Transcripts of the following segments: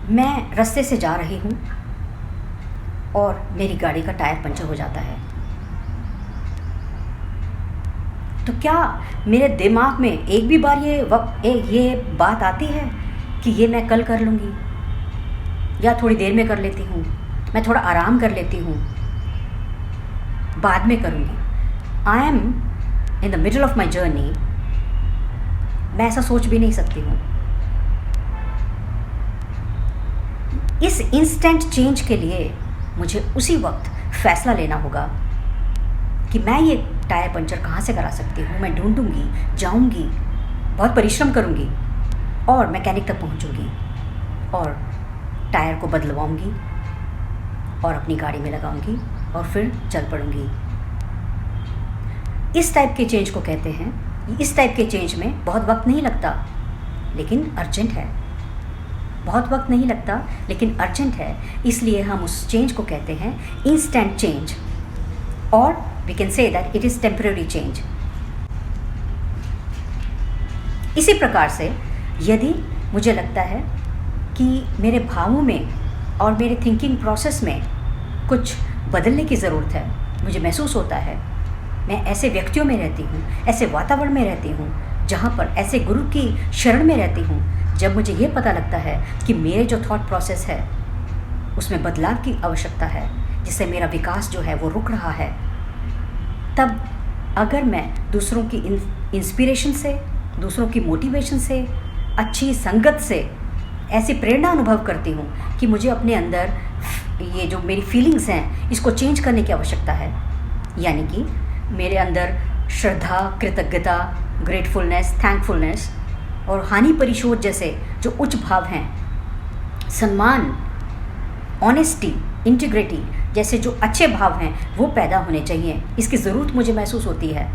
मैं रास्ते से जा रही हूँ और मेरी गाड़ी का टायर पंचर हो जाता है। तो क्या मेरे दिमाग में एक भी बार ये बात आती है कि ये मैं कल कर लूँगी, या थोड़ी देर में कर लेती हूँ, मैं थोड़ा आराम कर लेती हूँ, बाद में करूँगी। I am in the middle of my journey. मैं ऐसा सोच भी नहीं सकती हूँ। इस इंस्टेंट चेंज के लिए मुझे उसी वक्त फैसला लेना होगा कि मैं ये टायर पंचर कहाँ से करा सकती हूँ। मैं ढूंढूंगी, जाऊंगी, बहुत परिश्रम करूंगी और मैकेनिक तक पहुँचूंगी और टायर को बदलवाऊंगी और अपनी गाड़ी में लगाऊंगी और फिर चल पड़ूंगी। इस टाइप के चेंज को कहते हैं। इस टाइप के चेंज में बहुत वक्त नहीं लगता, लेकिन अर्जेंट है। बहुत वक्त नहीं लगता लेकिन अर्जेंट है, इसलिए हम उस चेंज को कहते हैं इंस्टेंट चेंज, और we can say that it is temporary change. इसी प्रकार से यदि मुझे लगता है कि मेरे भावों में और मेरे थिंकिंग प्रोसेस में कुछ बदलने की ज़रूरत है, मुझे महसूस होता है, मैं ऐसे व्यक्तियों में रहती हूँ, ऐसे वातावरण में रहती हूँ, जहाँ पर ऐसे गुरु की शरण में रहती हूँ, जब मुझे ये पता लगता है कि मेरे जो थॉट प्रोसेस है उसमें बदलाव की आवश्यकता है, जिससे मेरा विकास जो है वो रुक रहा है, तब अगर मैं दूसरों की इंस्पिरेशन से, दूसरों की मोटिवेशन से, अच्छी संगत से ऐसी प्रेरणा अनुभव करती हूँ कि मुझे अपने अंदर ये जो मेरी फीलिंग्स हैं इसको चेंज करने की आवश्यकता है, यानी कि मेरे अंदर श्रद्धा, कृतज्ञता, ग्रेटफुलनेस, थैंकफुलनेस और हानि परिशोध जैसे जो उच्च भाव हैं, सम्मान, ऑनेस्टी, इंटीग्रिटी जैसे जो अच्छे भाव हैं वो पैदा होने चाहिए। इसकी ज़रूरत मुझे महसूस होती है।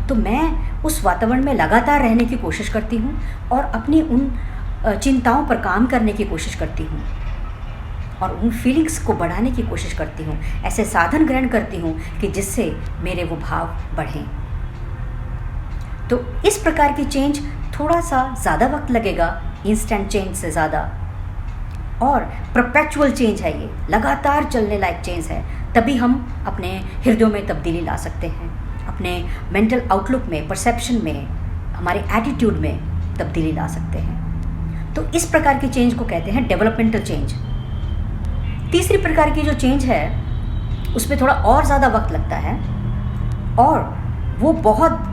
तो मैं उस वातावरण में लगातार रहने की कोशिश करती हूँ और अपनी उन चिंताओं पर काम करने की कोशिश करती हूँ और उन फीलिंग्स को बढ़ाने की कोशिश करती हूँ। ऐसे साधन ग्रहण करती हूँ कि जिससे मेरे वो भाव बढ़ें। तो इस प्रकार की चेंज थोड़ा सा ज़्यादा वक्त लगेगा इंस्टेंट चेंज से ज़्यादा, और परपेचुअल चेंज है, ये लगातार चलने लायक चेंज है। तभी हम अपने हृदयों में तब्दीली ला सकते हैं, अपने मेंटल आउटलुक में, परसेप्शन में, हमारे एटीट्यूड में तब्दीली ला सकते हैं। तो इस प्रकार की चेंज को कहते हैं डेवलपमेंटल चेंज। तीसरी प्रकार की जो चेंज है उसमें थोड़ा और ज़्यादा वक्त लगता है और वो बहुत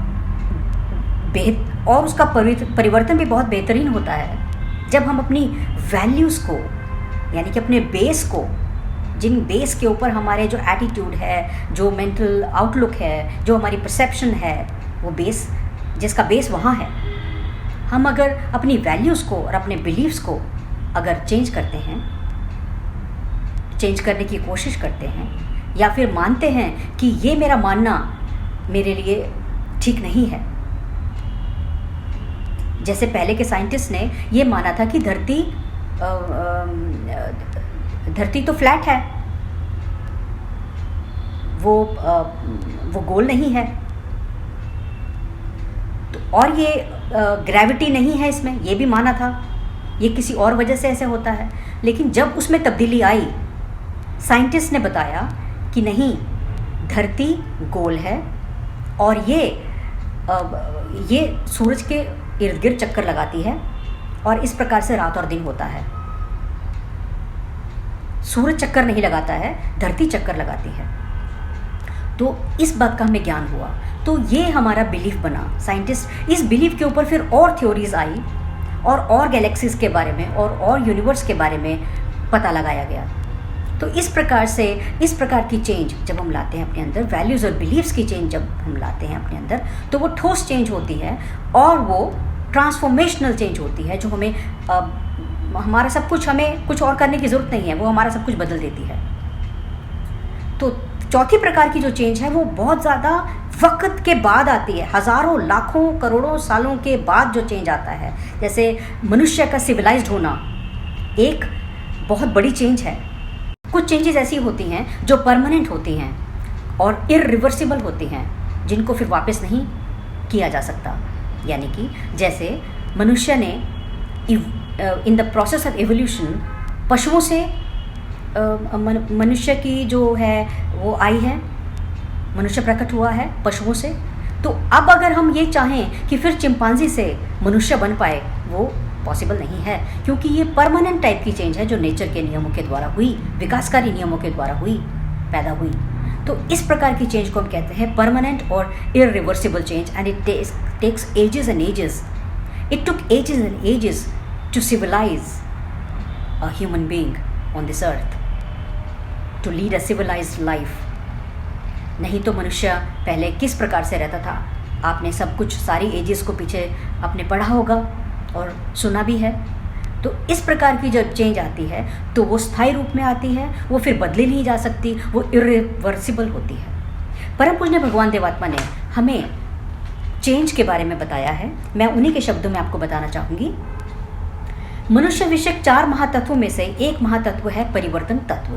और उसका परिवर्तन भी बहुत बेहतरीन होता है जब हम अपनी वैल्यूज़ को, यानी कि अपने बेस को, जिन बेस के ऊपर हमारे जो एटीट्यूड है, जो मेंटल आउटलुक है, जो हमारी परसेप्शन है, वो बेस, जिसका बेस वहाँ है, हम अगर अपनी वैल्यूज़ को और अपने बिलीव्स को अगर चेंज करते हैं, चेंज करने की कोशिश करते हैं, या फिर मानते हैं कि ये मेरा मानना मेरे लिए ठीक नहीं है। जैसे पहले के साइंटिस्ट ने ये माना था कि धरती तो फ्लैट है, वो गोल नहीं है, तो और ये ग्रेविटी नहीं है इसमें, ये भी माना था, ये किसी और वजह से ऐसे होता है। लेकिन जब उसमें तब्दीली आई, साइंटिस्ट ने बताया कि नहीं, धरती गोल है और ये सूरज के इर्द गिर्द चक्कर लगाती है और इस प्रकार से रात और दिन होता है। सूरज चक्कर नहीं लगाता है, धरती चक्कर लगाती है। तो इस बात का हमें ज्ञान हुआ, तो ये हमारा बिलीफ बना। साइंटिस्ट इस बिलीफ के ऊपर फिर और थ्योरीज आई और गैलेक्सीज के बारे में और यूनिवर्स के बारे में पता लगाया गया। तो इस प्रकार की चेंज जब हम लाते हैं अपने अंदर, वैल्यूज़ और बिलीव्स की चेंज जब हम लाते हैं अपने अंदर, तो वो ठोस चेंज होती है और वो ट्रांसफॉर्मेशनल चेंज होती है, जो हमें हमारा सब कुछ, हमें कुछ और करने की ज़रूरत नहीं है, वो हमारा सब कुछ बदल देती है। तो चौथी प्रकार की जो चेंज है वो बहुत ज़्यादा वक्त के बाद आती है, हज़ारों, लाखों, करोड़ों सालों के बाद जो चेंज आता है। जैसे मनुष्य का सिविलाइज्ड होना एक बहुत बड़ी चेंज है। कुछ चेंजेस ऐसी होती हैं जो परमानेंट होती हैं और इररिवर्सिबल होती हैं, जिनको फिर वापस नहीं किया जा सकता। यानी कि जैसे मनुष्य ने in the process of evolution पशुओं से मनुष्य की जो है वो आई है, मनुष्य प्रकट हुआ है पशुओं से। तो अब अगर हम ये चाहें कि फिर चिंपांजी से मनुष्य बन पाए, वो पॉसिबल नहीं है, क्योंकि ये परमानेंट टाइप की चेंज है जो नेचर के नियमों के द्वारा हुई, विकासकारी नियमों के द्वारा हुई, पैदा हुई। तो इस प्रकार की चेंज को हम कहते हैं परमानेंट और irreversible change, and it takes ages and ages. It took ages and ages to civilize a human being on this earth, to lead a civilized life. नहीं तो मनुष्य पहले किस प्रकार से रहता था, आपने सब कुछ सारी एजेस को पीछे आपने पढ़ा होगा और सुना भी है। तो इस प्रकार की जब चेंज आती है तो वो स्थायी रूप में आती है, वो फिर बदली नहीं जा सकती, वो इरिवर्सिबल होती है। परम पूज्य भगवान देवात्मा ने हमें चेंज के बारे में बताया है। मैं उन्हीं के शब्दों में आपको बताना चाहूँगी। मनुष्य विषयक 4 महातत्वों में से एक महातत्व है परिवर्तन तत्व।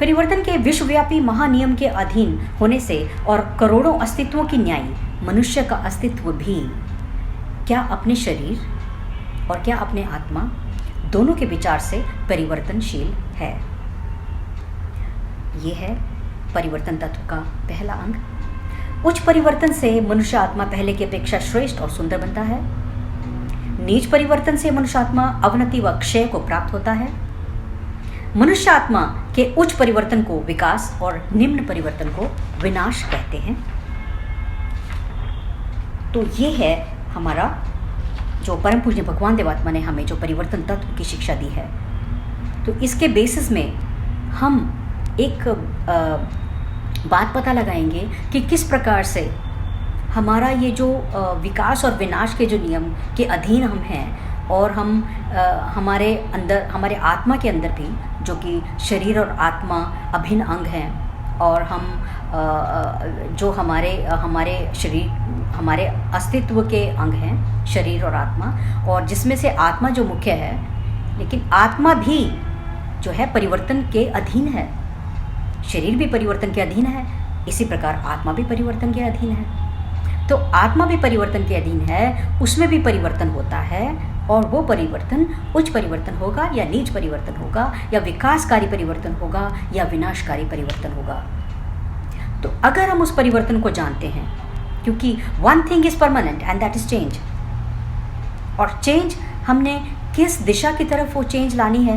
परिवर्तन के विश्वव्यापी महानियम के अधीन होने से और करोड़ों अस्तित्वों की न्यायी मनुष्य का अस्तित्व भी क्या अपने शरीर और क्या अपने आत्मा दोनों के विचार से परिवर्तनशील है। ये है परिवर्तन तत्व का पहला अंग। उच्च परिवर्तन से मनुष्य आत्मा पहले की अपेक्षा श्रेष्ठ और सुंदर बनता है। नीच परिवर्तन से मनुष्य आत्मा अवनति व क्षय को प्राप्त होता है। मनुष्य आत्मा के उच्च परिवर्तन को विकास और निम्न परिवर्तन को विनाश कहते हैं। तो ये है हमारा जो परम पूज्य भगवान देवात्मा ने हमें जो परिवर्तन तत्व की शिक्षा दी है। तो इसके बेसिस में हम एक बात पता लगाएंगे कि किस प्रकार से हमारा ये जो विकास और विनाश के जो नियम के अधीन हम हैं, और हम हमारे अंदर, हमारे आत्मा के अंदर भी, जो कि शरीर और आत्मा अभिन्न अंग हैं, और हम जो हमारे शरीर, हमारे अस्तित्व के अंग हैं शरीर और आत्मा, और जिसमें से आत्मा जो मुख्य है, लेकिन आत्मा भी जो है परिवर्तन के अधीन है। शरीर भी परिवर्तन के अधीन है, इसी प्रकार आत्मा भी परिवर्तन के अधीन है। तो आत्मा भी परिवर्तन के अधीन है, उसमें भी परिवर्तन होता है, और वो परिवर्तन उच्च परिवर्तन होगा या नीच परिवर्तन होगा, या विकासकारी परिवर्तन होगा या विनाशकारी परिवर्तन होगा। तो अगर हम उस परिवर्तन को जानते हैं, क्योंकि one thing is permanent and that is change, और चेंज हमने किस दिशा की तरफ वो चेंज लानी है,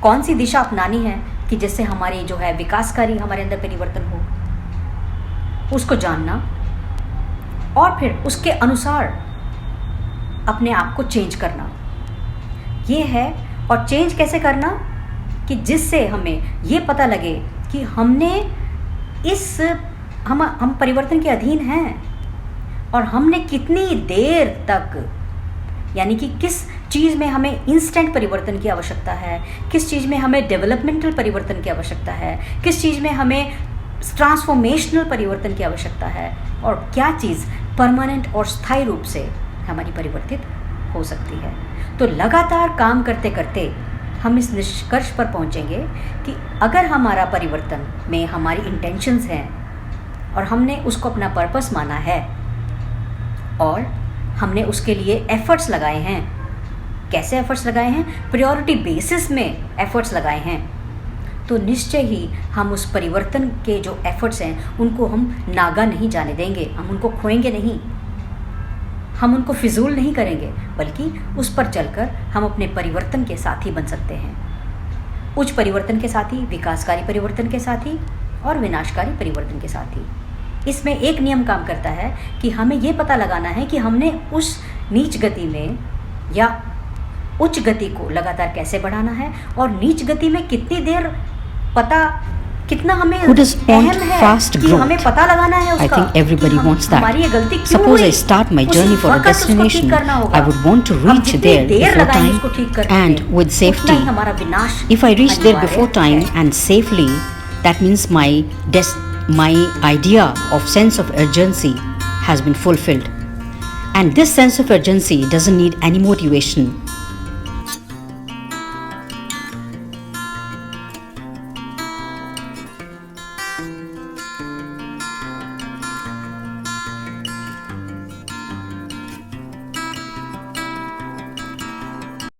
कौन सी दिशा अपनानी है कि जिससे हमारी जो है विकासकारी हमारे अंदर परिवर्तन हो, उसको जानना, और फिर उसके अनुसार अपने आप को चेंज करना, ये है। और चेंज कैसे करना कि जिससे हमें ये पता लगे कि हमने हम परिवर्तन के अधीन हैं, और हमने कितनी देर तक, यानी कि किस चीज़ में हमें इंस्टेंट परिवर्तन की आवश्यकता है, किस चीज़ में हमें डेवलपमेंटल परिवर्तन की आवश्यकता है, किस चीज़ में हमें ट्रांसफॉर्मेशनल परिवर्तन की आवश्यकता है, और क्या चीज़ परमानेंट और स्थायी रूप से हमारी परिवर्तित हो सकती है। तो लगातार काम करते करते हम इस निष्कर्ष पर पहुंचेंगे कि अगर हमारा परिवर्तन में हमारी इंटेंशंस हैं, और हमने उसको अपना पर्पस माना है, और हमने उसके लिए एफर्ट्स लगाए हैं। कैसे एफर्ट्स लगाए हैं? प्रायोरिटी बेसिस में एफर्ट्स लगाए हैं। तो निश्चय ही हम उस परिवर्तन के जो एफर्ट्स हैं उनको हम नागा नहीं जाने देंगे, हम उनको खोएंगे नहीं, हम उनको फिजूल नहीं करेंगे, बल्कि उस पर चलकर हम अपने परिवर्तन के साथी बन सकते हैं। उच्च परिवर्तन के साथी, विकासकारी परिवर्तन के साथी, और विनाशकारी परिवर्तन के साथी। इसमें एक नियम काम करता है कि हमें ये पता लगाना है कि हमने उस नीच गति में या उच्च गति को लगातार कैसे बढ़ाना है, और नीच गति में कितनी देर कितना हमें Who does want fast कि growth? हमें पता लगाना है उसका। I think everybody wants that. हमारी ये गलती क्यों Suppose हुई? I start my उस journey for a वक्त उसको ठीक destination, करना होगा। I would want to हम reach जितनी there देर before लगाएंगे time इसको ठीक करने and में, with उतना safety. ही हमारा विनाश If I reach there अनिवार्य before time है। and safely, that means my idea of sense of urgency has been fulfilled. And this sense of urgency doesn't need any motivation.